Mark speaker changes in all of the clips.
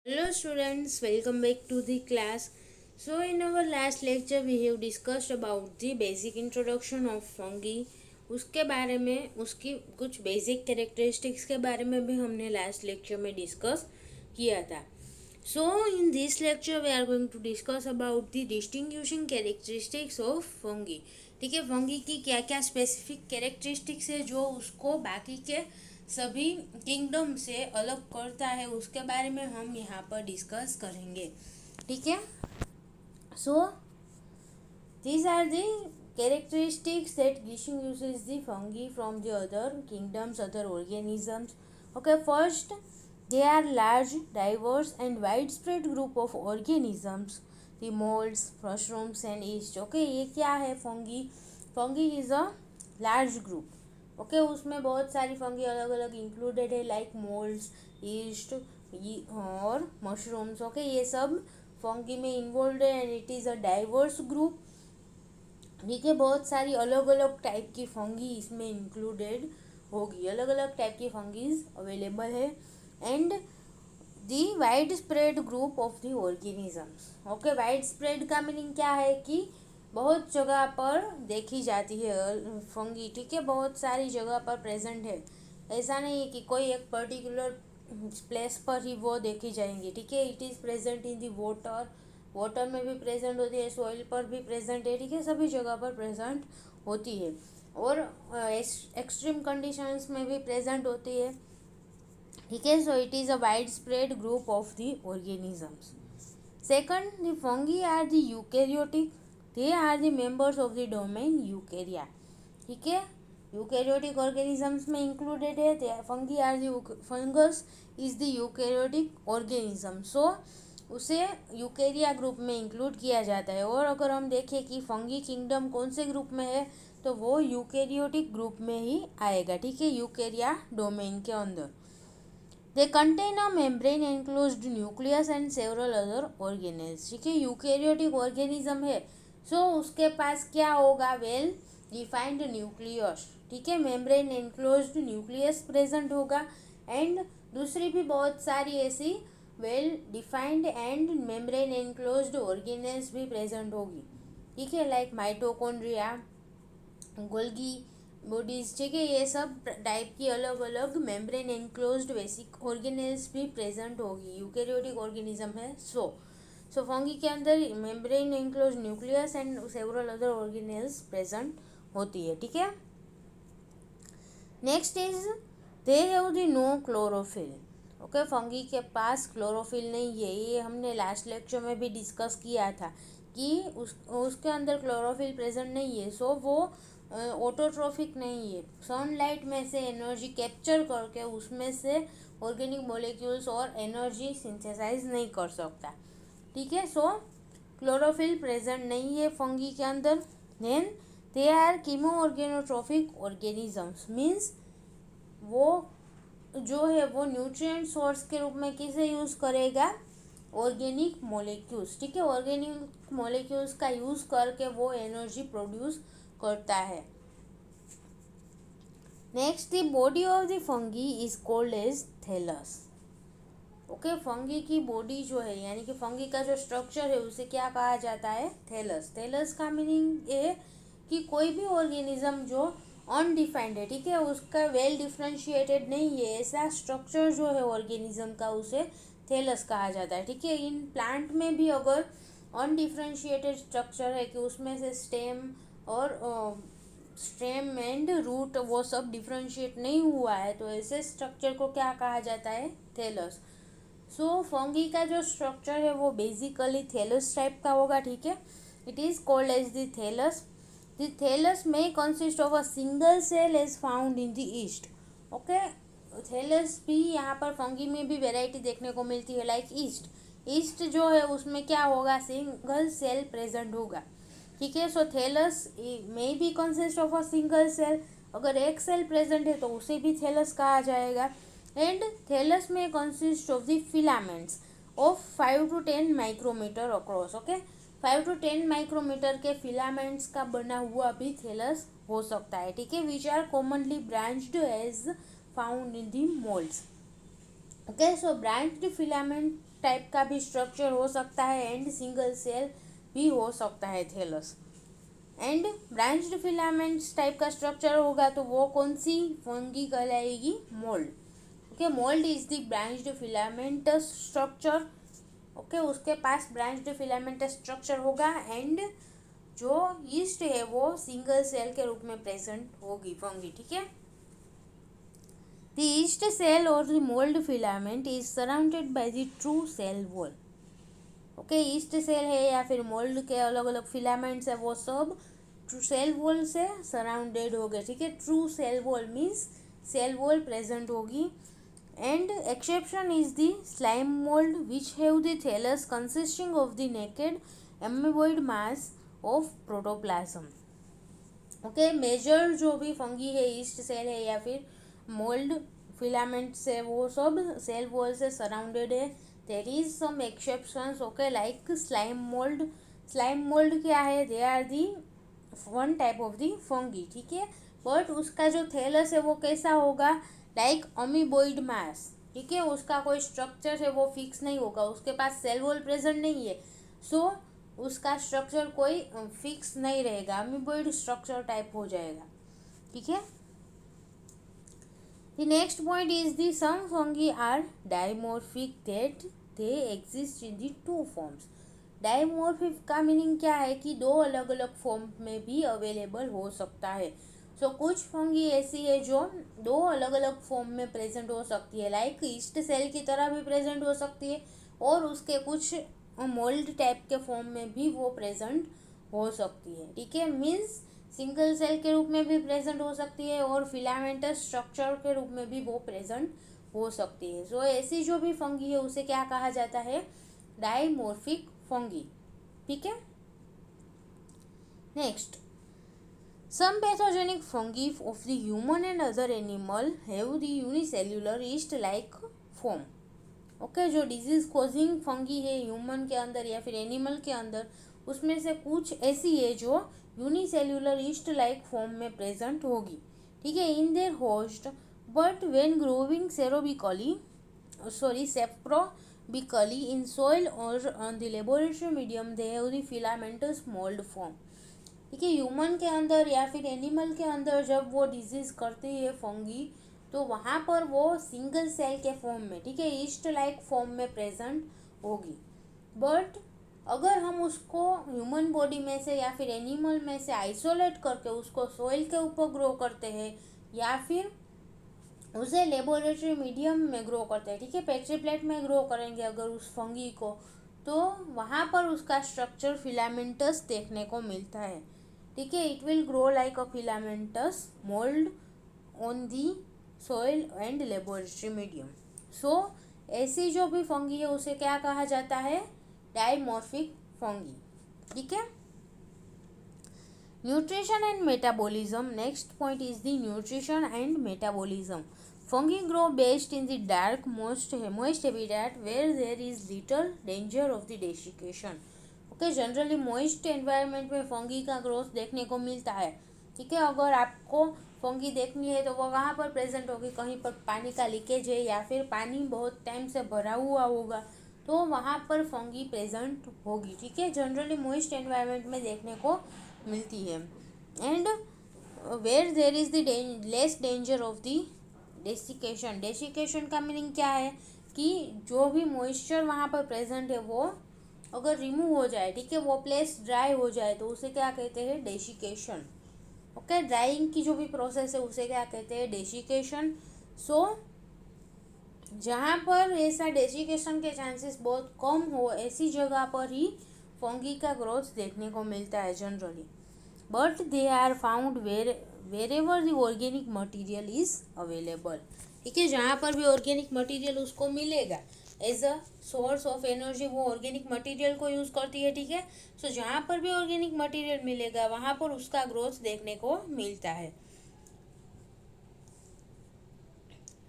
Speaker 1: Hello students, welcome back to the class. So in our last lecture we have discussed about the basic introduction of fungi. उसके बारे में उसकी कुछ basic characteristics के बारे में भी हमने लास्ट लेक्चर में डिस्कस किया था. So in this lecture we are going to discuss about the distinguishing characteristics of fungi. ठीक है, फंगी की क्या क्या स्पेसिफिक कैरेक्टरिस्टिक्स है जो उसको बाकी के सभी किंगडम से अलग करता है, उसके बारे में हम यहाँ पर डिस्कस करेंगे. ठीक है, सो these are the characteristics that distinguishes the fungi from the other kingdoms, other organisms. Okay, first, they are large, diverse and widespread group of organisms. The molds, mushrooms and yeast. Okay, ये क्या है fungi? Fungi is a large group. Okay उसमें बहुत सारी fungi अलग अलग included है, like moulds, east और मशरूम्स. ओके, ये सब फंगी में इन्वॉल्व है and it is a diverse group. ठीक है, बहुत सारी अलग अलग टाइप की फंगी इसमें इंक्लूडेड होगी, अलग अलग टाइप की फंगीज अवेलेबल है. And the wide spread group of the organisms. Okay, wide spread का मीनिंग क्या है कि बहुत जगह पर देखी जाती है फंगी. ठीक है, बहुत सारी जगह पर प्रेजेंट है, ऐसा नहीं है कि कोई एक पर्टिकुलर प्लेस पर ही वो देखी जाएंगी. ठीक है, it is present in the water, water में भी प्रेजेंट होती है, सॉइल पर भी प्रेजेंट है. ठीक है, सभी जगह पर प्रेजेंट होती है और एक्सट्रीम कंडीशंस में भी प्रेजेंट होती है. ठीक है, so it is a widespread group of the organisms. Second, the fungi are the eukaryotic. They are the members of the domain eukarya. ठीक है, यूकैरियोटिक ऑर्गेनिजम्स में इंक्लूडेड है. Fungi are the fungus is the eukaryotic organism, so उसे eukarya group में include किया जाता है. और अगर हम देखें कि फंगी किंगडम कौन से ग्रुप में है तो वो यूकैरियोटिक ग्रुप में ही आएगा. ठीक है, यूकैरिया डोमेन के अंदर. They contain a membrane enclosed nucleus and several other organelles. ठीक है, यूकैरियोटिक ऑर्गेनिज्म है, सो उसके पास क्या होगा, वेल डिफाइंड न्यूक्लियस. ठीक है, मेम्ब्रेन एनक्लोज्ड न्यूक्लियस प्रेजेंट होगा एंड दूसरी भी बहुत सारी ऐसी well defined and membrane enclosed organelles भी प्रेजेंट होगी. ठीक है, लाइक माइटोकॉन्ड्रिया, गोल्गी बॉडीज. ठीक है, ये सब टाइप की अलग अलग मेम्ब्रेन एनक्लोज्ड बेसिक ऑर्गेनेल्स भी प्रेजेंट होगी. यूकैरियोटिक ऑर्गेनिज्म है, सो फंगी के अंदर membrane enclosed nucleus and several other organelles present होती है. ठीक है, next is they have the no chlorophyll. Okay, fungi के पास क्लोरोफिल नहीं है, ये हमने लास्ट लेक्चर में भी डिस्कस किया था कि उसके अंदर क्लोरोफिल प्रेजेंट नहीं है. सो वो ऑटोट्रोफिक नहीं है, सनलाइट में से एनर्जी कैप्चर करके उसमें से ऑर्गेनिक मॉलिक्यूल्स और एनर्जी सिंथेसाइज नहीं कर सकता. ठीक है, सो क्लोरोफिल प्रेजेंट नहीं है फंगी के अंदर. Then they are chemoorganotrophic organisms, means वो जो है वो न्यूट्रिएंट सोर्स के रूप में किसे यूज़ करेगा, ऑर्गेनिक मॉलिक्यूल्स. ठीक है, ऑर्गेनिक मॉलिक्यूल्स का यूज़ करके वो एनर्जी प्रोड्यूस करता है. Next, the body of the fungi is called as thallus. Okay, fungi की बॉडी जो है यानी कि फंगी का जो स्ट्रक्चर है उसे क्या कहा जाता है, थैलस. थैलस का मीनिंग है कि कोई भी ऑर्गेनिज्म जो अनडिफाइंड है, ठीक है, उसका वेल डिफ्रेंशिएटेड नहीं है, ऐसा स्ट्रक्चर जो है ऑर्गेनिज्म का उसे थैलस कहा जाता है. ठीक है, इन प्लांट में भी अगर अनडिफ्रेंशिएटेड स्ट्रक्चर है कि उसमें से स्टेम एंड रूट वो सब डिफ्रेंशिएट नहीं हुआ है तो ऐसे स्ट्रक्चर को क्या कहा जाता है, थैलस. सो फंगी का जो स्ट्रक्चर है वो बेसिकली थैलस टाइप का होगा. ठीक है, it is called as the thallus. The thallus में consist of a single cell as found in the yeast. Okay, thallus भी यहाँ पर फंगी में भी वेराइटी देखने को मिलती है, लाइक ईस्ट. ईस्ट जो है उसमें क्या होगा, सिंगल सेल प्रेजेंट होगा. ठीक है, सो थैलस में भी consist of a single cell. अगर एक सेल प्रेजेंट है तो उसे भी थैलस कहा जाएगा. एंड थैलस में consist of the filaments of 5 to 10 micrometre across. Okay, 5 to 10 micrometre के फिलामेंट्स का बना हुआ भी थैलस हो सकता है. ठीक है, which are commonly branched as found in the moulds. Okay, so branched filament type का भी स्ट्रक्चर हो सकता है एंड सिंगल सेल भी हो सकता है thallus. And branched filaments type का स्ट्रक्चर होगा तो वो कौन सी फंगी कहलाएगी? Mould. Okay, mould is the branched filamentous structure. Okay, उसके पास ब्रांच्ड फिलामेंटस स्ट्रक्चर होगा एंड जो ईस्ट है वो सिंगल सेल के रूप में प्रेजेंट होगी फंगी। ठीक है, the yeast cell or the mould filament is surrounded by the true cell wall. Okay, yeast cell है या फिर मोल्ड के अलग अलग फिलामेंट्स है वो सब ट्रू सेल वॉल से सराउंडेड हो गए। ठीक है, true cell wall means cell wall present होगी and exception is the slime mould which have the thallus consisting of the naked amoeboid mass of protoplasm. Okay, major जो भी fungi है east cell है या फिर मोल्ड फिलामेंट से वो सब सेल वॉल से सराउंडेड है। There is some exceptions. Okay, like slime mould. Slime mould क्या है? They are the one type of the fungi. ठीक है, बट उसका जो थैलस है वो कैसा होगा? लाइक अमीबोइड मास। ठीक है, उसका कोई स्ट्रक्चर है वो फिक्स नहीं होगा, उसके पास सेल वॉल प्रेजेंट नहीं है, सो उसका स्ट्रक्चर कोई फिक्स नहीं रहेगा, अमीबोइड स्ट्रक्चर टाइप हो जाएगा। ठीक है, the next point is the some fungi are dimorphic that they exist in the two forms. Dimorphic का मीनिंग क्या है कि दो अलग अलग फॉर्म में भी अवेलेबल हो सकता है। सो कुछ फंगी ऐसी है जो दो अलग अलग फॉर्म में प्रेजेंट हो सकती है, लाइक ईस्ट सेल की तरह भी प्रेजेंट हो सकती है और उसके कुछ मोल्ड टाइप के फॉर्म में भी वो प्रेजेंट हो सकती है। ठीक है, मीन्स सिंगल सेल के रूप में भी प्रेजेंट हो सकती है और फिलामेंटस स्ट्रक्चर के रूप में भी वो प्रेजेंट हो सकती है। सो ऐसी जो भी फंगी है उसे क्या कहा जाता है? Dimorphic fungi. ठीक है, next, some pathogenic fungi of the human and other animal have the unicellular yeast-like form. Okay, जो डिजीज कॉजिंग फंगी है ह्यूमन के अंदर या फिर एनिमल के अंदर, उसमें से कुछ ऐसी है जो यूनिसेल्युलर ईस्ट लाइक फॉर्म में प्रेजेंट होगी। ठीक है, in their host, but when growing saprobically in soil और on the laboratory medium they have the filamentous mould form. ठीक है, ह्यूमन के अंदर या फिर एनिमल के अंदर जब वो डिजीज करती है फंगी तो वहाँ पर वो सिंगल सेल के फॉर्म में, ठीक है, ईस्ट लाइक फॉर्म में प्रेजेंट होगी। बट अगर हम उसको ह्यूमन बॉडी में से या फिर एनिमल में से आइसोलेट करके उसको सॉइल के ऊपर ग्रो करते हैं या फिर उसे लेबोरेटरी मीडियम में ग्रो करते हैं, ठीक है, पेट्री प्लेट में ग्रो करेंगे अगर उस फंगी को, तो वहाँ पर उसका स्ट्रक्चर फिलामेंटस देखने को मिलता है। ठीक है, it will grow like a filamentous mould on the soil and laboratory medium. So ऐसी जो भी फंगी है उसे क्या कहा जाता है? Dimorphic fungi. ठीक है, nutrition and metabolism. Next point is the nutrition and metabolism. Fungi grow best in the dark most habitat where there is little danger of the desiccation. Okay, generally moist environment में fungi का growth देखने को मिलता है। ठीक है, अगर आपको फंगी देखनी है तो वो कहाँ पर प्रेजेंट होगी? कहीं पर पानी का लीकेज है या फिर पानी बहुत टाइम से भरा हुआ होगा तो वहाँ पर फंगी प्रेजेंट होगी। ठीक है, जनरली मॉइस्ट एनवायरनमेंट में देखने को मिलती है and where there is the less danger of the desiccation. Desiccation का मीनिंग क्या है कि जो भी मॉइस्चर वहाँ पर प्रेजेंट है वो अगर रिमूव हो जाए, ठीक है, वो प्लेस ड्राई हो जाए तो उसे क्या कहते हैं? डेसिकेशन। ओके, ड्राइंग की जो भी प्रोसेस है उसे क्या कहते हैं? डेसिकेशन। सो जहाँ पर ऐसा डेसिकेशन के चांसेस बहुत कम हो ऐसी जगह पर ही फंगी का ग्रोथ देखने को मिलता है generally, but they are found wherever the organic material is available. ठीक है, जहाँ पर भी ऑर्गेनिक मटेरियल उसको मिलेगा as a source of energy, वो ऑर्गेनिक मटेरियल को यूज़ करती है। ठीक है, सो जहाँ पर भी ऑर्गेनिक मटेरियल मिलेगा वहाँ पर उसका ग्रोथ देखने को मिलता है।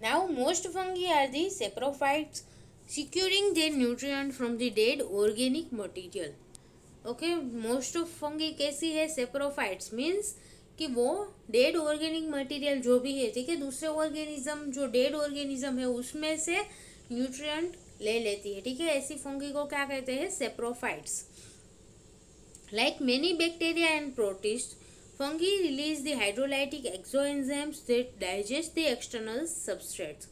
Speaker 1: Now most fungi are the saprophytes, securing their nutrient from the dead organic material. Okay, most of fungi कैसी है? saprophytes means कि वो डेड ऑर्गेनिक मटेरियल जो भी है, ठीक है, दूसरे ऑर्गेनिज्म जो डेड ऑर्गेनिज्म है उसमें से न्यूट्रिएंट ले लेती है, ठीक है। ऐसी फंगी को क्या कहते हैं, saprophytes. Like many bacteria and protist, fungi release the hydrolytic exoenzymes that digest the external substrates.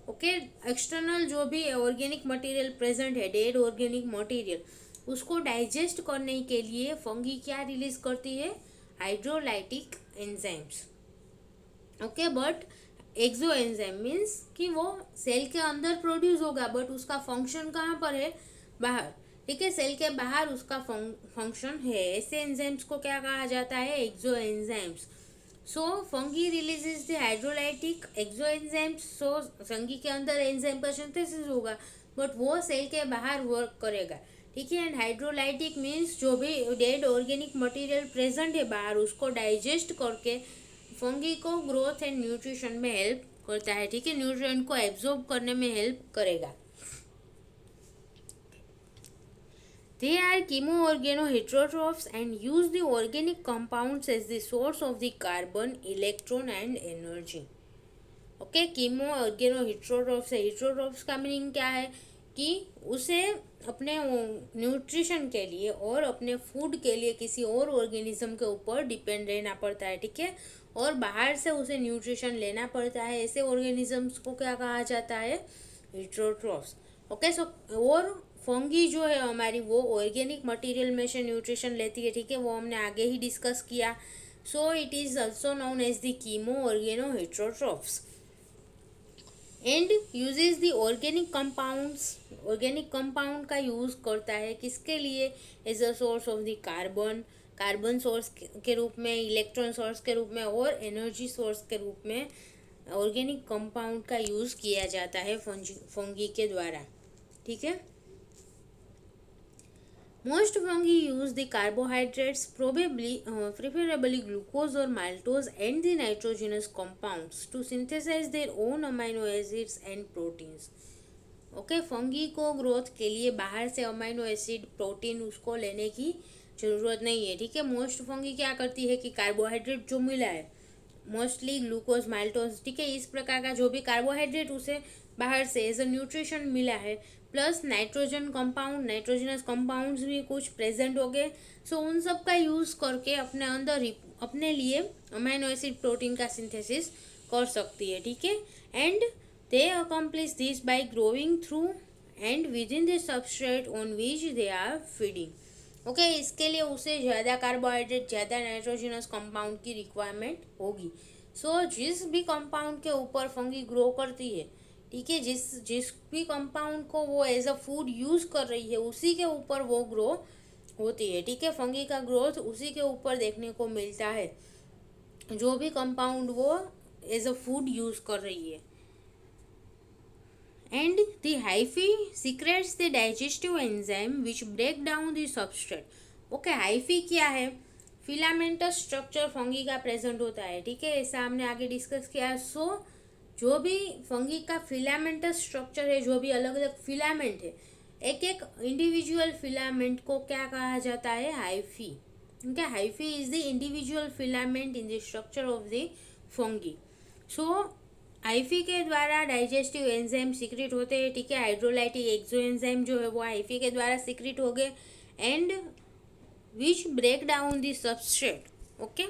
Speaker 1: Okay, external जो भी ऑर्गेनिक मटेरियल प्रेजेंट है, डेड ऑर्गेनिक मटेरियल, उसको डाइजेस्ट करने के लिए फंगी क्या रिलीज करती है, hydrolytic enzymes. Okay, but exo enzyme means कि वो सेल के अंदर प्रोड्यूस होगा, बट उसका फंक्शन कहाँ पर है, बाहर, ठीक है। सेल के बाहर उसका फंक्शन है। ऐसे एंजाइम्स को क्या कहा जाता है, exo enzymes. So fungi releases the hydrolytic exo enzymes. So fungi के अंदर एंजाइम का सिंथेसिस होगा, बट वो सेल के बाहर वर्क करेगा, ठीक है। एंड हाइड्रोलाइटिक मीन्स जो भी डेड ऑर्गेनिक मटेरियल प्रेजेंट है बाहर, उसको डाइजेस्ट करके फंगी को ग्रोथ एंड न्यूट्रिशन में हेल्प करता है, ठीक है। न्यूट्रिएंट को एब्जॉर्ब करने में हेल्प करेगा। They are chemoorganoheterotrophs and use the organic compounds as the source of the carbon, electron and energy. Okay, chemoorganoheterotrophs है। heterotrophs का मीनिंग क्या है कि उसे अपने न्यूट्रिशन के लिए और अपने फूड के लिए किसी और ऑर्गेनिज्म के ऊपर डिपेंड रहना पड़ता है, ठीक है, और बाहर से उसे न्यूट्रिशन लेना पड़ता है। ऐसे ऑर्गेनिजम्स को क्या कहा जाता है, हेट्रोट्रॉफ्स। ओके, सो और फंगी जो है हमारी, वो ऑर्गेनिक मटेरियल में से न्यूट्रिशन लेती है, ठीक है, वो हमने आगे ही डिस्कस किया। So it is also known as the chemoorganoheterotrophs and uses the organic compounds. Organic compound का यूज करता है किसके लिए, as a source of the carbon, carbon source के रूप में, इलेक्ट्रॉन सोर्स के रूप में और एनर्जी सोर्स के रूप में ऑर्गेनिक कंपाउंड का यूज किया जाता है फंगी के द्वारा, ठीक है। Most fungi use the carbohydrates, preferably glucose or maltose, and the nitrogenous compounds to synthesize their own amino acids and proteins. Okay, fungi को ग्रोथ के लिए बाहर से अमाइनो एसिड, प्रोटीन उसको लेने की ज़रूरत नहीं है, ठीक है। मोस्ट फंगी क्या करती है कि कार्बोहाइड्रेट जो मिला है, मोस्टली ग्लूकोज, माल्टोज, ठीक है, इस प्रकार का जो भी कार्बोहाइड्रेट उसे बाहर से एज अ न्यूट्रिशन मिला है, plus nitrogen compound, nitrogenous compounds भी कुछ प्रेजेंट हो गए। सो उन सब का यूज़ करके अपने अंदर ही अपने लिए अमाइनो एसिड, प्रोटीन का सिंथेसिस कर सकती है, ठीक है। And they accomplish this by growing through and within the substrate on which they are feeding. Okay, इसके लिए उसे ज़्यादा कार्बोहाइड्रेट, ज़्यादा नाइट्रोजनस कंपाउंड की रिक्वायरमेंट होगी। सो जिस भी कंपाउंड के ऊपर फंगी ग्रो करती है, ठीक है, जिस भी कंपाउंड को वो एज अ फूड यूज़ कर रही है, उसी के ऊपर वो ग्रो होती है, ठीक है। फंगी का ग्रोथ उसी के ऊपर देखने को मिलता है, जो भी कंपाउंड वो एज अ फूड यूज़ कर रही है। And the hyphae secretes the digestive enzyme which break down the substrate. Okay, hyphae क्या है, फिलामेंटस स्ट्रक्चर फंगी का प्रेजेंट होता है, ठीक है, ऐसा हमने आगे डिस्कस किया। सो जो भी फंगी का फिलामेंटस स्ट्रक्चर है, जो भी अलग अलग फिलामेंट है, एक एक इंडिविजुअल फिलामेंट को क्या कहा जाता है, hyphae. Okay, hyphae is the individual filament in the structure of the fungi. So hyphae के द्वारा डाइजेस्टिव एंजाइम सीक्रेट होते हैं, ठीक है। हाइड्रोलाइटिक एक्सो एंजाइम जो है वो हाइफी के द्वारा सीक्रेट हो गए, and which break down the substrate. Okay,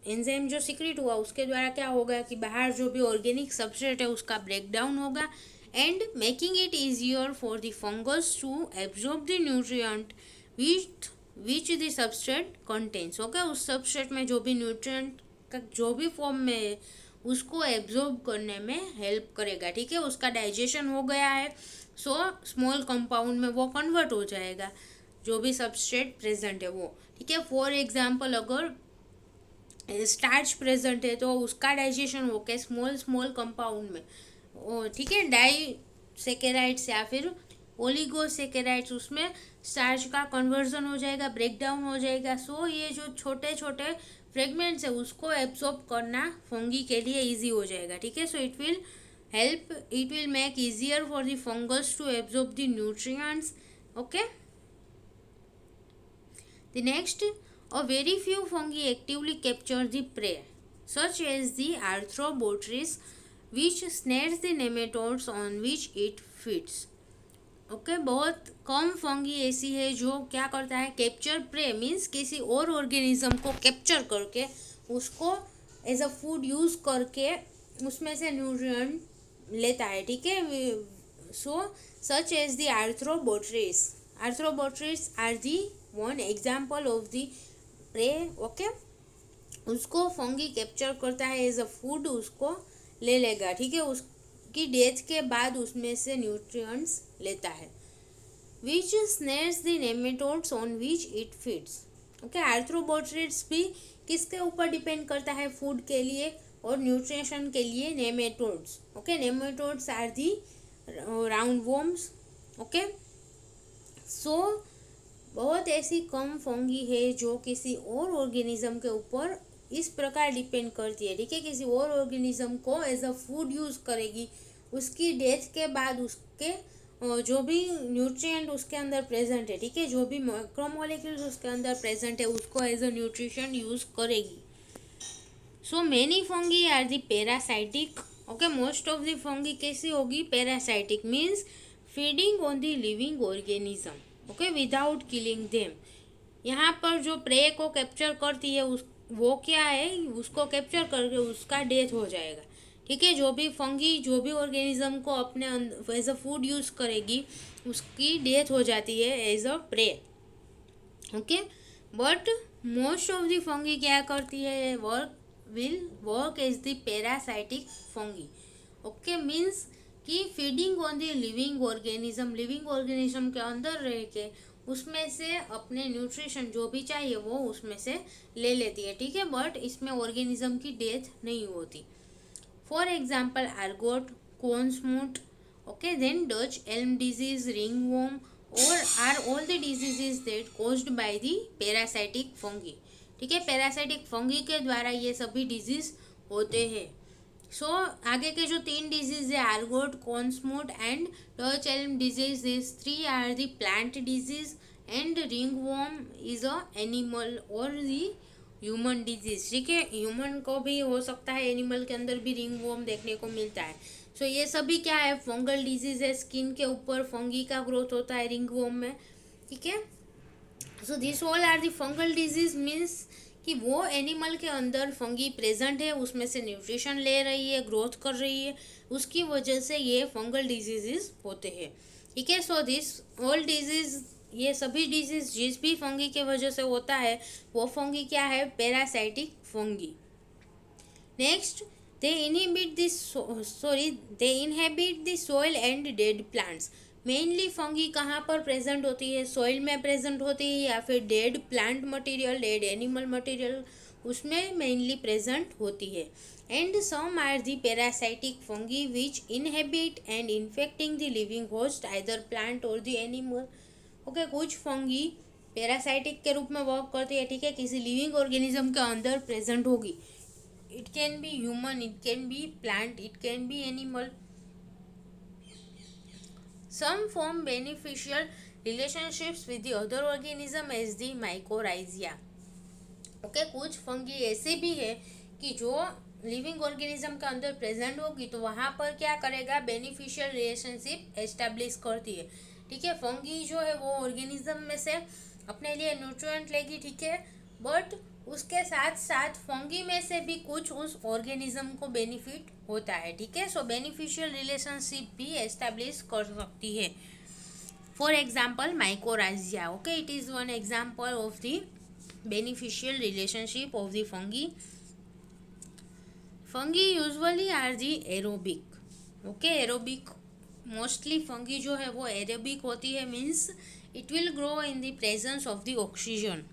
Speaker 1: enzyme जो सीक्रेट हुआ उसके द्वारा क्या होगा कि बाहर जो भी ऑर्गेनिक सबस्ट्रेट है उसका ब्रेक डाउन होगा, and making it easier for the fungus to absorb the nutrient which the substrate contains. Okay, उस सबस्ट्रेट में जो भी न्यूट्रिएंट का जो भी फॉर्म में है उसको एब्जॉर्ब करने में हेल्प करेगा, ठीक है। उसका डाइजेशन हो गया है, सो स्मॉल कंपाउंड में वो कन्वर्ट हो जाएगा, जो भी सबस्ट्रेट प्रेजेंट है वो, ठीक है। फॉर एग्जाम्पल, अगर स्टार्च प्रेजेंट है तो उसका डाइजेशन हो के स्मॉल कंपाउंड में, ठीक है, डाइसेकेराइड्स या फिर ओलिगोसेकेराइड्स, उसमें स्टार्च का कन्वर्जन हो जाएगा, ब्रेक डाउन हो जाएगा। सो ये जो छोटे छोटे फ्रेगमेंट्स है उसको एब्जॉर्ब करना फंगी के लिए इजी हो जाएगा, ठीक है। So it will make easier for the fungus to absorb the nutrients. Okay, the next, a very few fungi actively capture the prey, such as the Arthrobotrys, which snares the nematodes on which it feeds. Okay, बहुत कम fungi ऐसी है जो क्या करता है, capture pray means किसी और organism को कैप्चर करके उसको एज अ फूड यूज करके उसमें से न्यूट्रिएंट लेता है, ठीक है। So such as the Arthrobotrys, Arthrobotrys are the one example of the prey. Okay, उसको फंगी कैप्चर करता है एज अ फूड, उसको ले लेगा, ठीक है, उसकी डेथ के बाद उसमें से न्यूट्रिएंट्स लेता है। Which snares the nematodes on which it feeds. Okay, Arthrobotrys भी किसके ऊपर डिपेंड करता है फूड के लिए और न्यूट्रिशन के लिए, nematodes. Okay, nematodes are the roundworms. Okay, so बहुत ऐसी कम फंगी है जो किसी और ऑर्गेनिज्म के ऊपर इस प्रकार डिपेंड करती है, ठीक है, किसी और ऑर्गेनिज्म को एज अ फूड यूज करेगी, उसकी डेथ के बाद उसके जो भी न्यूट्रिएंट उसके अंदर प्रेजेंट है, ठीक है, जो भी मैक्रोमोलेक्यूल्स उसके अंदर प्रेजेंट है उसको एज अ न्यूट्रिशन यूज करेगी। So many fungi are the parasitic. Okay, most of the fungi कैसी होगी, parasitic means feeding on the living organism, okay, without killing them. यहाँ पर जो प्रे को कैप्चर करती है उस वो क्या है, उसको कैप्चर करके उसका डेथ हो जाएगा, ठीक है। जो भी फंगी जो भी ऑर्गेनिज्म को अपने एज अ फूड यूज करेगी उसकी डेथ हो जाती है as a prey. Okay, but most of the fungi क्या करती है, work as the parasitic fungi. Okay, means कि feeding on the living organism, living organism के अंदर रह के उसमें से अपने न्यूट्रिशन जो भी चाहिए वो उसमें से ले लेती है, ठीक है, बट इसमें ऑर्गेनिज्म की डेथ नहीं होती। For example ergot, corn smut, okay, then Dutch elm disease, ringworm और are all the diseases that caused by the parasitic fungi, ठीक है, पैरासाइटिक फंगी के द्वारा ये सभी डिजीज होते हैं। सो आगे के जो 3 डिजीज है, ergot, corn smut and Dutch elm disease, this 3 are the plant disease and ringworm is a animal और दी ह्यूमन डिजीज, ठीक है, ह्यूमन को भी हो सकता है, एनिमल के अंदर भी रिंगवॉर्म देखने को मिलता है। सो ये सभी क्या है, फंगल डिजीज है, स्किन के ऊपर फंगी का ग्रोथ होता है रिंगवॉर्म में, ठीक है। So this all are the fungal disease means कि वो एनिमल के अंदर फंगी प्रेजेंट है, उसमें से न्यूट्रिशन ले रही है, ग्रोथ कर रही है, उसकी वजह से ये फंगल डिजीजेस होते हैं, ठीक है। सो दिस ऑल डिजीज, ये सभी डिजीज जिस भी फंगी के वजह से होता है वो फंगी क्या है, parasitic fungi. Next, they inhibit this they inhabit the soil and dead plants. Mainly fungi कहाँ पर प्रेजेंट होती है, सॉइल में प्रेजेंट होती है या फिर dead plant material, dead animal material उसमें मेनली प्रेजेंट होती है। And some are the parasitic fungi which inhabit and infecting the living host either plant or the animal. Okay, कुछ फंगी पैरासाइटिक के रूप में वर्क करती है, ठीक है, किसी लिविंग ऑर्गेनिज्म के अंदर प्रेजेंट होगी, it can be human, it can be plant, it can be animal. Some form beneficial relationships with the other organism as the mycorrhiza. Okay, कुछ फंगी ऐसे भी है कि जो लिविंग ऑर्गेनिज्म के अंदर प्रेजेंट होगी तो वहाँ पर क्या करेगा, बेनिफिशियल रिलेशनशिप एस्टेब्लिश करती है, ठीक है। फंगी जो है वो ऑर्गेनिज्म में से अपने लिए न्यूट्रिएंट लेगी, ठीक है, बट उसके साथ साथ फंगी में से भी कुछ उस ऑर्गेनिज्म को बेनिफिट होता है, ठीक है। सो बेनिफिशियल रिलेशनशिप भी एस्टेब्लिश कर सकती है। For example mycorrhiza, okay, it is one example of the beneficial relationship of the fungi. Fungi usually are the aerobic. Okay, aerobic mostly fungi जो है वो aerobic होती है, means it will grow in the presence of the oxygen.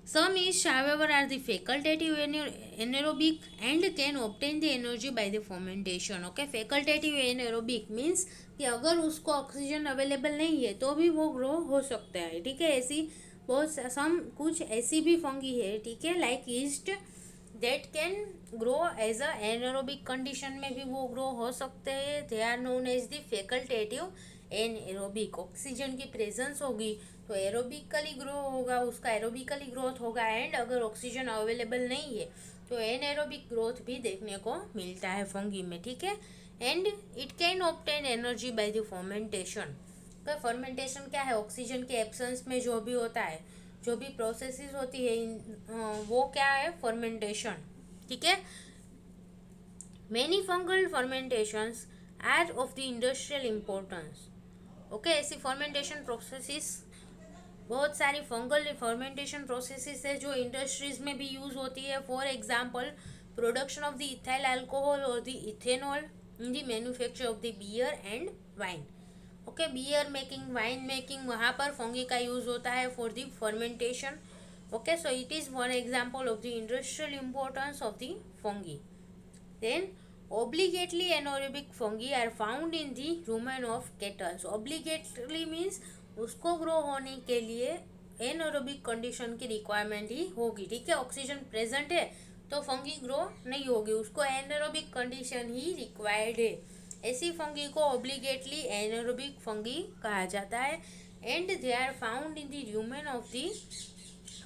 Speaker 1: Some is however are the facultative anaerobic and can obtain the energy by the fermentation. Okay, facultative anaerobic means कि अगर उसको oxygen available नहीं है तो भी वो grow हो सकता है, ठीक है। ऐसी बहुत सम कुछ ऐसी भी फंगी है, ठीक है, like yeast that can grow as a anaerobic condition में भी वो ग्रो हो सकते हैं। They are known as the facultative anaerobic. Oxygen की प्रेजेंस होगी तो एरोबिकली ग्रो होगा, उसका एरोबिकली ग्रोथ होगा, एंड अगर ऑक्सीजन अवेलेबल नहीं है तो एनारोबिक ग्रोथ भी देखने को मिलता है फंगी में, ठीक है। And it can obtain energy by the fermentation. तो फर्मेंटेशन क्या है, ऑक्सीजन के एब्सेंस में जो भी होता है, जो भी प्रोसेसेस होती है वो क्या है, फर्मेंटेशन। ठीक है। Many fungal fermentations are of the industrial importance. Okay, ऐसी फर्मेंटेशन प्रोसेसेस, बहुत सारी फंगल फर्मेंटेशन प्रोसेसेस है जो इंडस्ट्रीज में भी यूज होती है। For example, production of the ethyl alcohol और the ethanol in the manufacture of the beer and wine. Okay, beer making, wine making, वहाँ पर फंगी का यूज होता है for the fermentation. Okay, so it is one example of the industrial importance of the fungi. Then, obligately anaerobic fungi are found in the rumen of cattle. Obligately means उसको grow होने के लिए anaerobic condition की requirement ही होगी। ठीक है, oxygen present है तो फंगी ग्रो नहीं होगी, उसको एनएरोबिक कंडीशन ही रिक्वायर्ड है। ऐसी फंगी को ऑब्लिगेटली एनएरोबिक फंगी कहा जाता है। And they are found in the rumen of the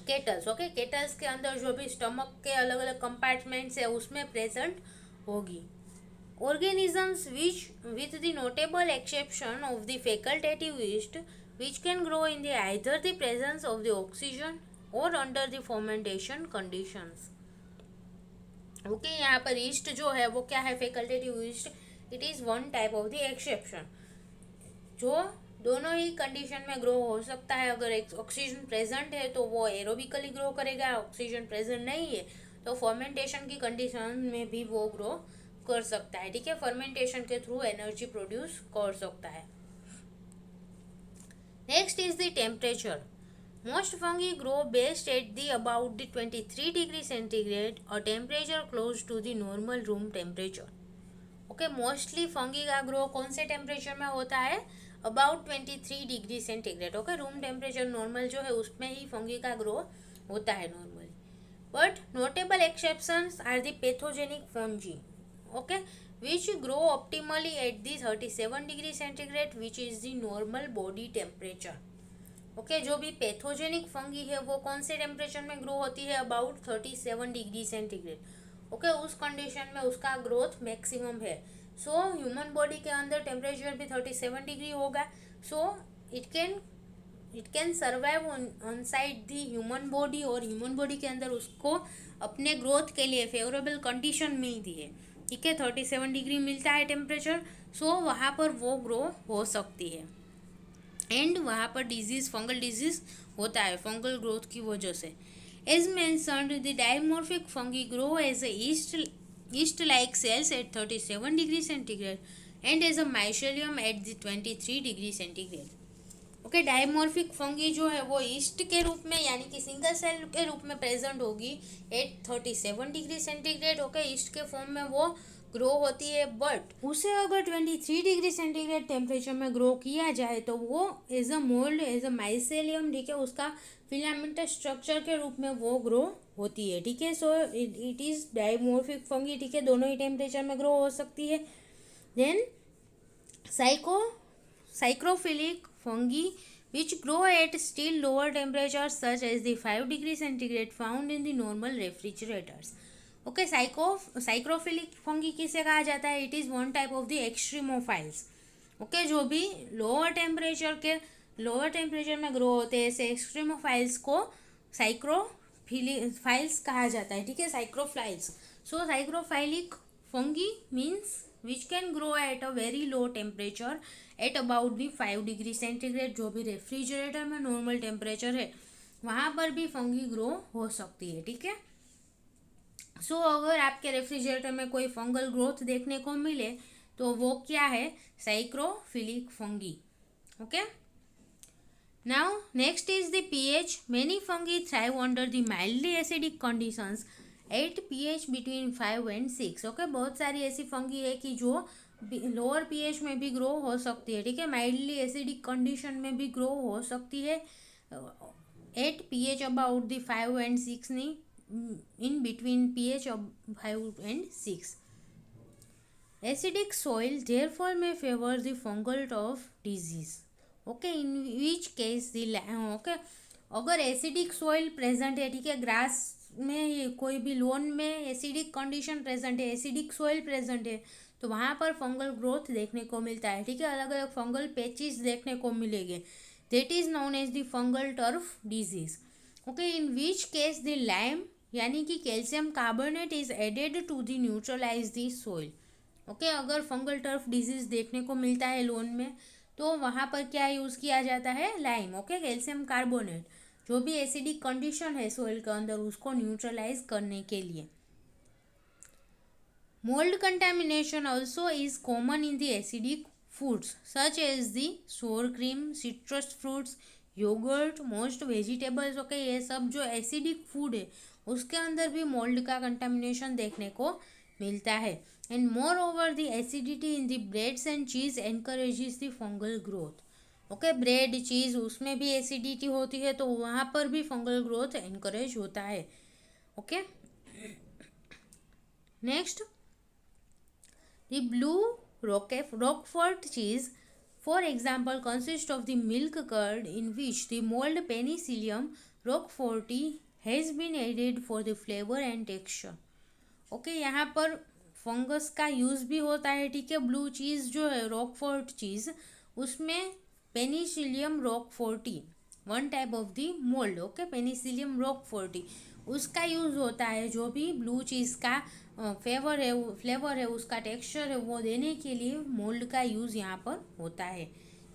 Speaker 1: cattles. Okay, cattles के अंदर जो भी स्टमक के अलग अलग कंपार्टमेंट्स है उसमें प्रेजेंट होगी। organisms which with the notable exception of the facultative yeast which can grow in the either the presence of the oxygen or under the fermentation conditions। Okay, यहाँ पर ईस्ट जो है वो क्या है, facultative east, it is one type of the exception जो दोनों ही condition में ग्रो हो सकता है। अगर ऑक्सीजन प्रेजेंट है तो वो एरोबिकली ग्रो करेगा, ऑक्सीजन प्रेजेंट नहीं है तो फर्मेंटेशन की कंडीशन में भी वो ग्रो कर सकता है। ठीक है, फर्मेंटेशन के थ्रू एनर्जी प्रोड्यूस कर सकता है। Next is the temperature. Most fungi grow best at the about the 23 degree centigrade और temperature close to the normal room temperature. Okay, mostly fungi का ग्रो कौन से टेम्परेचर में होता है, about 23 degree centigrade. Okay, room temperature normal जो है उसमें ही फंगी का ग्रो होता है normally. But notable exceptions are the pathogenic fungi, okay, which grow optimally at the 37 degree centigrade which is the normal body temperature। Okay, जो भी pathogenic fungi है वो कौन से टेम्परेचर में ग्रो होती है, अबाउट 37 डिग्री सेंटीग्रेड। ओके, उस कंडीशन में उसका ग्रोथ मैक्सिमम है। सो ह्यूमन बॉडी के अंदर टेम्परेचर भी 37 डिग्री होगा। So it can survive on side the human body, और ह्यूमन बॉडी के अंदर उसको अपने ग्रोथ के लिए फेवरेबल कंडीशन में ही दी है। ठीक है, 37 डिग्री मिलता है टेम्परेचर, सो वहाँ पर वो ग्रो हो सकती है। एंड वहाँ पर डिजीज, फंगल डिजीज होता है फंगल ग्रोथ की वजह से। As mentioned the dimorphic fungi grow as a yeast like cells at 37 degree centigrade and as a mycelium at the 23 degree centigrade. Okay, dimorphic fungi जो है वो ईस्ट के रूप में यानी कि सिंगल सेल के रूप में प्रेजेंट होगी at 37 degree centigrade. Okay, yeast के फॉर्म में वो ग्रो होती है, बट उसे अगर 23 डिग्री सेंटीग्रेड टेम्परेचर में ग्रो किया जाए तो वो as a mould, as a mycelium, ठीक है, उसका फिलामेंटस स्ट्रक्चर के रूप में वो ग्रो होती है। ठीक है, so it is dimorphic fungi. ठीक है, दोनों ही टेम्परेचर में ग्रो हो सकती है। Then psychrophilic fungi which grow at still lower temperatures such as the 5 degree centigrade found in the normal refrigerators। Okay, psychrophilic fungi किसे कहा जाता है, it is one type of the extremophiles. Okay, जो भी lower temperature में grow होते हैं ऐसे एक्सट्रीमोफाइल्स को साइक्रोफाइल्स कहा जाता है। ठीक है, psychrophiles. So psychrophilic fungi means which can grow at a very low temperature at about भी 5 डिग्री सेंटीग्रेड। जो भी रेफ्रिजरेटर में नॉर्मल टेम्परेचर है वहाँ पर भी फंगी ग्रो हो सकती है। ठीक है, सो अगर आपके रेफ्रिजरेटर में कोई फंगल ग्रोथ देखने को मिले तो वो क्या है, psychrophilic fungi. Okay, now next is the pH। Many fungi thrive under the mildly acidic conditions at pH between 5 and 6। Okay, बहुत सारी ऐसी फंगी है कि जो लोअर pH में भी ग्रो हो सकती है। ठीक है, माइल्डली एसिडिक कंडीशन में भी ग्रो हो सकती है at pH about the 5 and 6 नहीं, in between pH of 5 and 6। Acidic soil therefore may favor the fungal of disease। Okay, in which case the okay, अगर एसिडिक सॉइल प्रेजेंट है, ठीक है, ग्रास में कोई भी लोन में एसिडिक कंडीशन प्रेजेंट है, एसिडिक सॉइल प्रेजेंट है, तो वहाँ पर फंगल ग्रोथ देखने को मिलता है, ठीक है। अलग अलग फंगल पैचेस देखने को मिलेंगे, that is known as the fungal turf disease. Okay, in which case the lime यानी कि calcium carbonate is added to the neutralise the soil. Okay, अगर फंगल टर्फ डिजीज देखने को मिलता है लोन में, तो वहाँ पर क्या यूज़ किया जाता है, लाइम, ओके, कैल्शियम कार्बोनेट, जो भी एसिडिक कंडीशन है सोइल के अंदर उसको न्यूट्रलाइज करने के लिए। Mold contamination also is common in the acidic foods such as the sour cream, citrus fruits, yogurt, most vegetables। Okay, ये सब जो एसिडिक फूड है उसके अंदर भी मोल्ड का कंटामिनेशन देखने को मिलता है। And moreover the acidity in the breads and cheese encourages the fungal growth. Okay, bread cheese उसमें भी एसिडिटी होती है तो वहाँ पर भी फंगल ग्रोथ एनकरेज होता है। Okay, next, the blue Roquefort cheese, for example, consists of the milk curd in which the mold Penicillium roqueforti has been added for the flavor and texture। Okay, यहाँ पर fungus का use भी होता है, ठीक है। ब्लू चीज़ जो है रॉकफोर्ट चीज़, उसमें penicillium roqueforti, one type of the mold, okay, penicillium roqueforti, उसका यूज़ होता है। जो भी ब्लू चीज़ का फ्लेवर है उसका टेक्सचर है वो देने के लिए मोल्ड का यूज़ यहाँ पर होता है,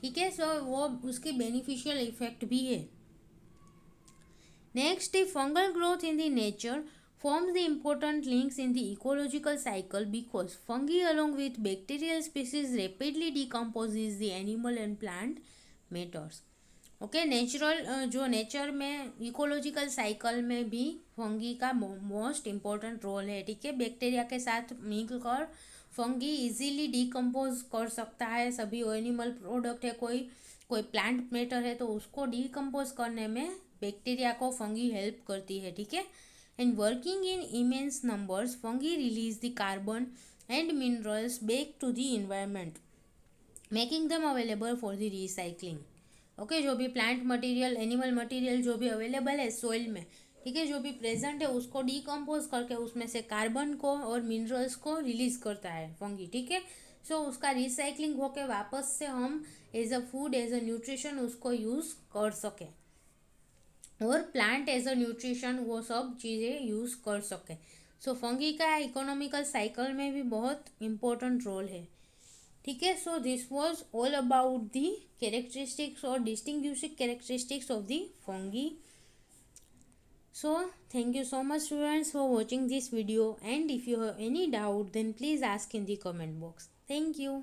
Speaker 1: ठीक है। सो वो उसकी बेनिफिशियल इफेक्ट भी है। Next, fungal growth in the nature forms the important links in the ecological cycle because fungi along with bacterial species rapidly decomposes the animal and plant matters। Okay, natural जो nature में ecological cycle में भी fungi का most important role है, ठीक है। Bacteria के साथ मिल कर फंगी इजीली डिकम्पोज कर सकता है सभी एनिमल प्रोडक्ट है, कोई प्लांट मैटर है तो उसको डिकम्पोज करने में बैक्टीरिया को फंगी हेल्प करती है, ठीक है। And working in immense numbers fungi release the carbon and minerals back to the environment, making them available for the recycling. Okay, जो भी प्लांट मटेरियल, एनिमल मटेरियल जो भी अवेलेबल है सॉइल में, ठीक है, जो भी प्रेजेंट है उसको डिकम्पोज करके उसमें से कार्बन को और मिनरल्स को रिलीज करता है फंगी, ठीक है। सो उसका रिसाइकलिंग होके वापस से हम as a food, as a nutrition उसको यूज़ कर सकें, और प्लांट एज अ न्यूट्रिशन वो सब चीज़ें यूज़ कर सकें। सो फंगी का इकोनॉमिकल साइकिल में भी बहुत इम्पोर्टेंट रोल है, ठीक है। So this was all about the characteristics और distinguishing characteristics of the fungi. So thank you so much students for watching this video, and if you have any doubt then please ask in the comment box. Thank you.